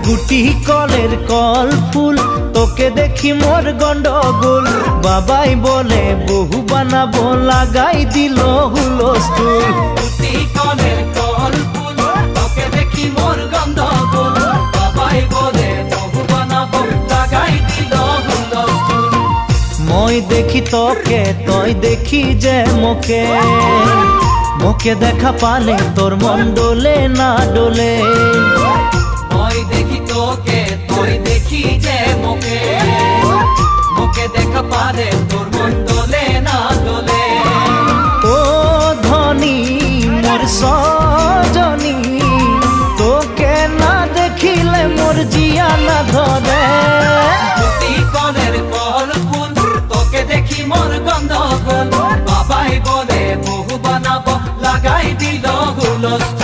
গুটি কলের কল ফুল তোকে দেখি মোর গন্ডগোল বাবাই বলে বহু বানাবো লাগাই দিল হুলস্থুল গুটি কলের কল ফুল তোকে দেখি মোর গন্ডগোল বাবাই বলে বহু বানাবো লাগাই দিল হুলস্থুল মই দেখি তোকে তই দেখি যে মোকে মোকে দেখা পালে তোর মন ডোলে না ডোলে মই দেখি তোকে তুই দেখি যে মোকে মোকে দেখা পারে তোর মন দোলে না দোলে ও ধনী মোর সজনী তোকে না দেখিলে মোর জিয়া না ধরে গুটি কলের কল ফুল তোকে দেখি মোর গন্ডগোল বাবাই বলে বহু বানাবো লাগাই দিল হুলস্থুল